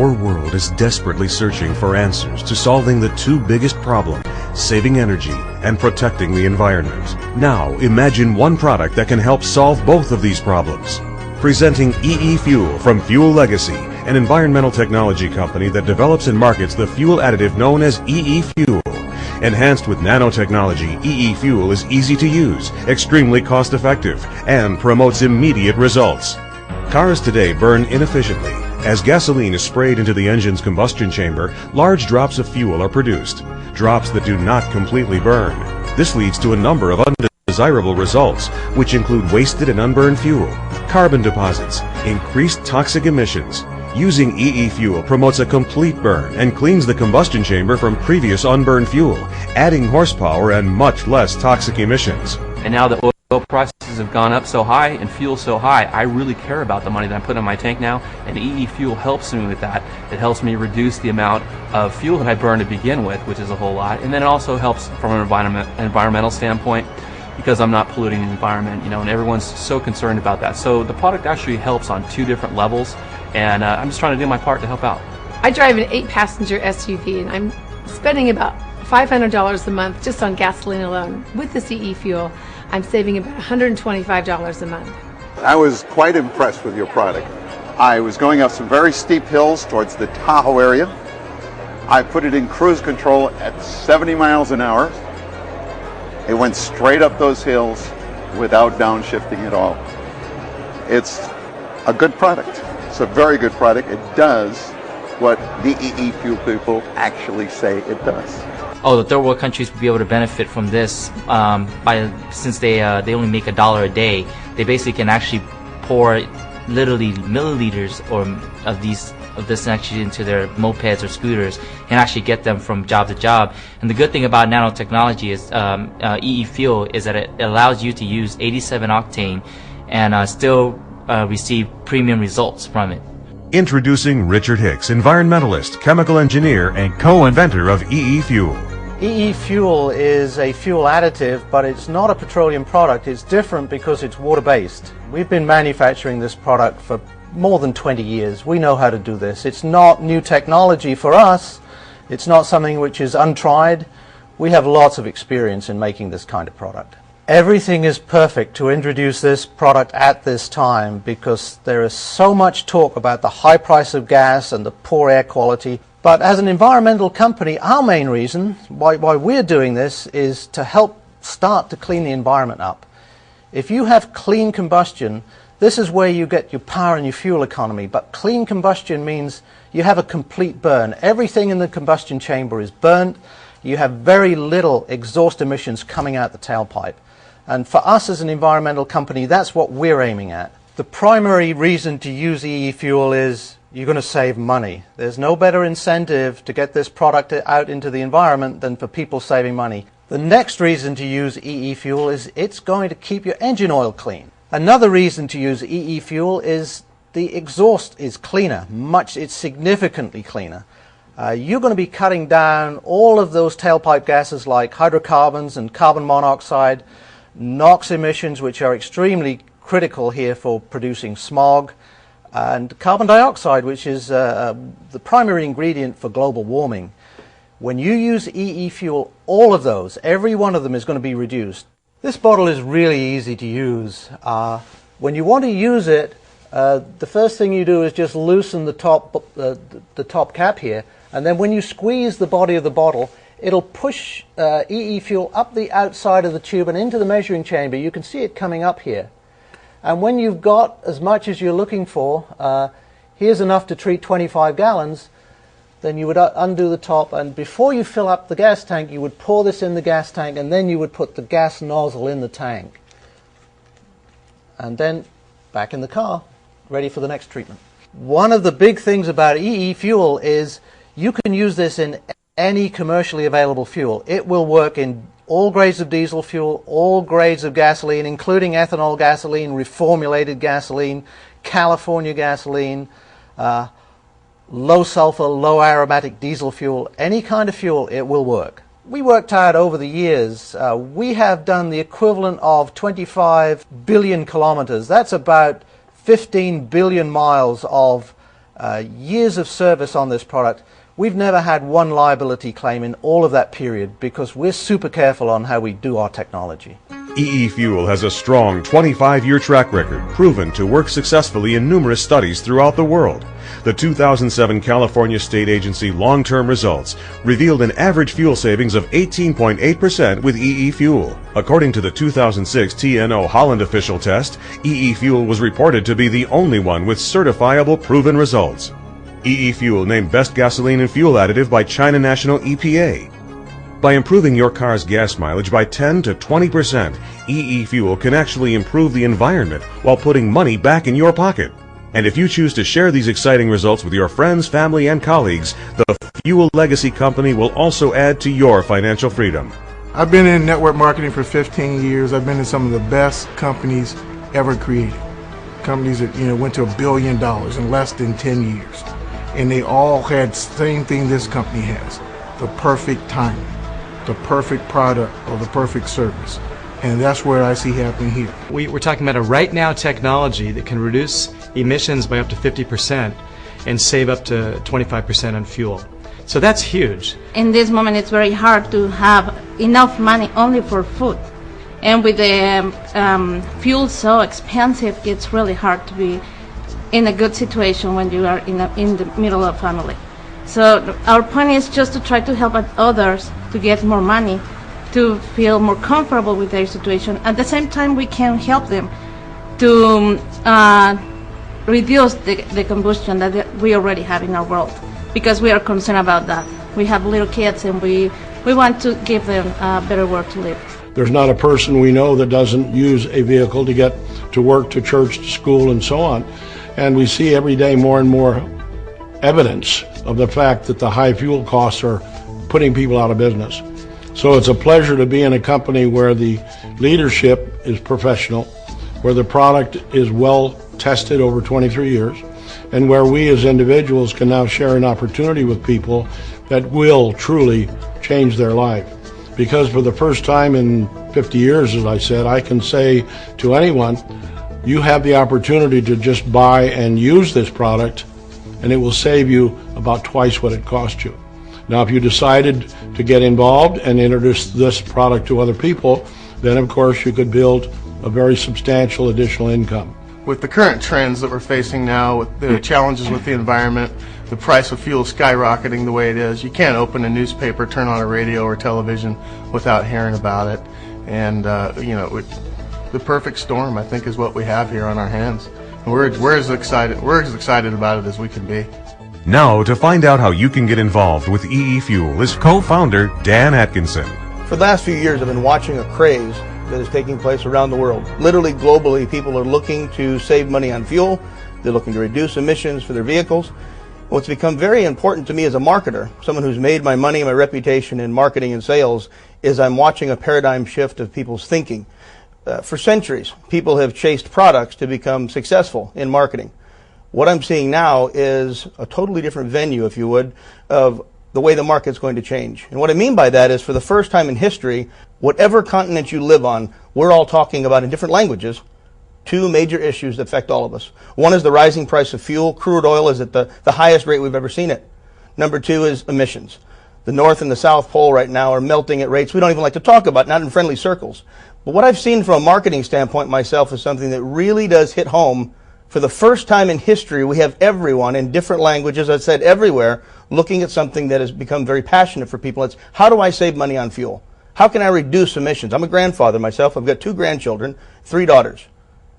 Our world is desperately searching for answers to solving the two biggest problems, saving energy and protecting the environment. Now imagine one product that can help solve both of these problems. Presenting EE Fuel from Fuel Legacy, an environmental technology company that develops and markets the fuel additive known as EE Fuel. Enhanced with nanotechnology, EE Fuel is easy to use, extremely cost-effective, and promotes immediate results. Cars today burn inefficiently. As gasoline is sprayed into the engine's combustion chamber, large drops of fuel are produced, drops that do not completely burn. This leads to a number of undesirable results, which include wasted and unburned fuel, carbon deposits, increased toxic emissions. Using EE Fuel promotes a complete burn and cleans the combustion chamber from previous unburned fuel, adding horsepower and much less toxic emissions. And now that oil prices have gone up so high and fuel so high, I really care about the money that I'm putting in my tank now, and EE Fuel helps me with that. It helps me reduce the amount of fuel that I burn to begin with, which is a whole lot, and then it also helps from an environmental standpoint, because I'm not polluting the environment, and everyone's so concerned about that. So the product actually helps on two different levels, and I'm just trying to do my part to help out. I drive an 8-passenger SUV, and I'm spending about $500 a month just on gasoline alone. With the EE Fuel, I'm saving about $125 a month. I was quite impressed with your product. I was going up some very steep hills towards the Tahoe area. I put it in cruise control at 70 miles an hour. It went straight up those hills without downshifting at all. It's a good product. It's a very good product. It does what the EE Fuel people actually say it does. Oh, the third world countries would be able to benefit from this since they only make $1 a day. They basically can actually pour literally milliliters of this actually into their mopeds or scooters and actually get them from job to job. And the good thing about nanotechnology is EE Fuel is that it allows you to use 87 octane and still receive premium results from it. Introducing Richard Hicks, environmentalist, chemical engineer, and co-inventor of EE Fuel. EE Fuel is a fuel additive, but it's not a petroleum product. It's different because it's water-based. We've been manufacturing this product for more than 20 years. We know how to do this. It's not new technology for us. It's not something which is untried. We have lots of experience in making this kind of product. Everything is perfect to introduce this product at this time because there is so much talk about the high price of gas and the poor air quality. But as an environmental company, our main reason why we're doing this is to help start to clean the environment up. If you have clean combustion, this is where you get your power and your fuel economy. But clean combustion means you have a complete burn. Everything in the combustion chamber is burnt. You have very little exhaust emissions coming out the tailpipe. And for us as an environmental company, that's what we're aiming at. The primary reason to use EE Fuel is you're going to save money. There's no better incentive to get this product out into the environment than for people saving money. The next reason to use EE Fuel is it's going to keep your engine oil clean. Another reason to use EE Fuel is the exhaust is cleaner. It's significantly cleaner. You're going to be cutting down all of those tailpipe gases like hydrocarbons and carbon monoxide, NOx emissions, which are extremely critical here for producing smog, and carbon dioxide, which is the primary ingredient for global warming. When you use EE Fuel, all of those, every one of them is going to be reduced. This bottle is really easy to use. When you want to use it, the first thing you do is just loosen the top cap here, and then when you squeeze the body of the bottle, it'll push EE Fuel up the outside of the tube and into the measuring chamber. You can see it coming up here. And when you've got as much as you're looking for, here's enough to treat 25 gallons, then you would undo the top, and before you fill up the gas tank, you would pour this in the gas tank, and then you would put the gas nozzle in the tank. And then back in the car, ready for the next treatment. One of the big things about EE Fuel is you can use this in any commercially available fuel. It will work in all grades of diesel fuel, all grades of gasoline, including ethanol gasoline, reformulated gasoline, California gasoline, low sulfur, low aromatic diesel fuel, any kind of fuel, it will work. We worked out over the years, we have done the equivalent of 25 billion kilometers. That's about 15 billion miles of years of service on this product. We've never had one liability claim in all of that period because we're super careful on how we do our technology. EE Fuel has a strong 25-year track record, proven to work successfully in numerous studies throughout the world. The 2007 California State Agency long-term results revealed an average fuel savings of 18.8% with EE Fuel. According to the 2006 TNO Holland official test, EE Fuel was reported to be the only one with certifiable proven results. EE Fuel named Best Gasoline and Fuel Additive by China National EPA. By improving your car's gas mileage by 10 to 20%, EE Fuel can actually improve the environment while putting money back in your pocket. And if you choose to share these exciting results with your friends, family, and colleagues, the Fuel Legacy Company will also add to your financial freedom. I've been in network marketing for 15 years. I've been in some of the best companies ever created. Companies that went to $1 billion in less than 10 years. And they all had the same thing this company has, the perfect timing, the perfect product, or the perfect service. And that's what I see happening here. We're talking about a right now technology that can reduce emissions by up to 50% and save up to 25% on fuel. So that's huge. In this moment, it's very hard to have enough money only for food. And with the fuel so expensive, it's really hard to be in a good situation when you are in the middle of family. So our point is just to try to help others to get more money, to feel more comfortable with their situation. At the same time, we can help them to reduce the combustion that we already have in our world, because we are concerned about that. We have little kids and we want to give them a better world to live. There's not a person we know that doesn't use a vehicle to get to work, to church, to school, and so on. And we see every day more and more evidence of the fact that the high fuel costs are putting people out of business. So it's a pleasure to be in a company where the leadership is professional, where the product is well tested over 23 years, and where we as individuals can now share an opportunity with people that will truly change their life. Because for the first time in 50 years, as I said, I can say to anyone, you have the opportunity to just buy and use this product, and it will save you about twice what it cost you. Now, if you decided to get involved and introduce this product to other people, then of course you could build a very substantial additional income. With the current trends that we're facing now, with the challenges with the environment, the price of fuel skyrocketing the way it is, you can't open a newspaper, turn on a radio or television without hearing about it. And the perfect storm, I think, is what we have here on our hands. And we're as excited about it as we can be. Now, to find out how you can get involved with EE Fuel is co-founder Dan Atkinson. For the last few years, I've been watching a craze that is taking place around the world. Literally, globally, people are looking to save money on fuel. They're looking to reduce emissions for their vehicles. What's become very important to me as a marketer, someone who's made my money and my reputation in marketing and sales, is I'm watching a paradigm shift of people's thinking. For centuries, people have chased products to become successful in marketing. What I'm seeing now is a totally different venue, if you would, of the way the market's going to change. And what I mean by that is, for the first time in history, whatever continent you live on, we're all talking about in different languages two major issues that affect all of us. One is the rising price of fuel. Crude oil is at the highest rate we've ever seen it. Number two is emissions. The North and the South Pole right now are melting at rates we don't even like to talk about, not in friendly circles. But what I've seen from a marketing standpoint myself is something that really does hit home. For the first time in history, we have everyone in different languages, I said everywhere, looking at something that has become very passionate for people. It's, how do I save money on fuel? How can I reduce emissions? I'm a grandfather myself. I've got 2 grandchildren, 3 daughters.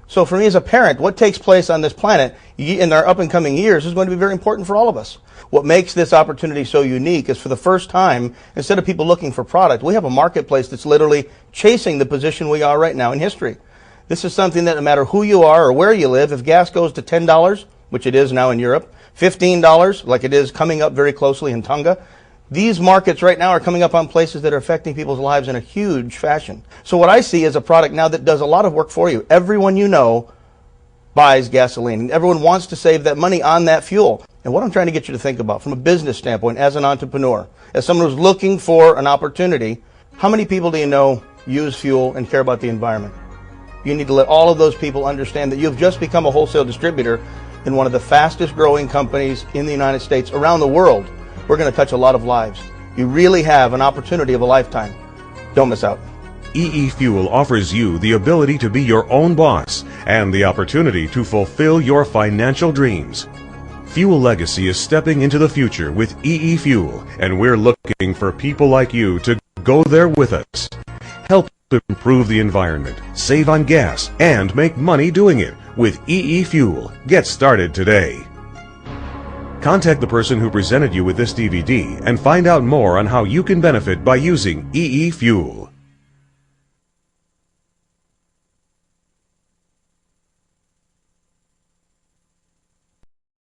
So for me as a parent, what takes place on this planet in our up and coming years is going to be very important for all of us. What makes this opportunity so unique is, for the first time, instead of people looking for product, we have a marketplace that's literally chasing the position we are right now in history. This is something that no matter who you are or where you live, if gas goes to $10, which it is now in Europe, $15, like it is coming up very closely in Tonga, these markets right now are coming up on places that are affecting people's lives in a huge fashion. So what I see is a product now that does a lot of work for you. Everyone you know buys gasoline, and everyone wants to save that money on that fuel. And what I'm trying to get you to think about from a business standpoint, as an entrepreneur, as someone who's looking for an opportunity, how many people do you know use fuel and care about the environment? You need to let all of those people understand that you've just become a wholesale distributor in one of the fastest growing companies in the United States, around the world. We're going to touch a lot of lives. You really have an opportunity of a lifetime. Don't miss out. EE Fuel offers you the ability to be your own boss and the opportunity to fulfill your financial dreams. Fuel Legacy is stepping into the future with EE Fuel, and we're looking for people like you to go there with us. Help improve the environment, save on gas, and make money doing it with EE Fuel. Get started today. Contact the person who presented you with this DVD and find out more on how you can benefit by using EE Fuel.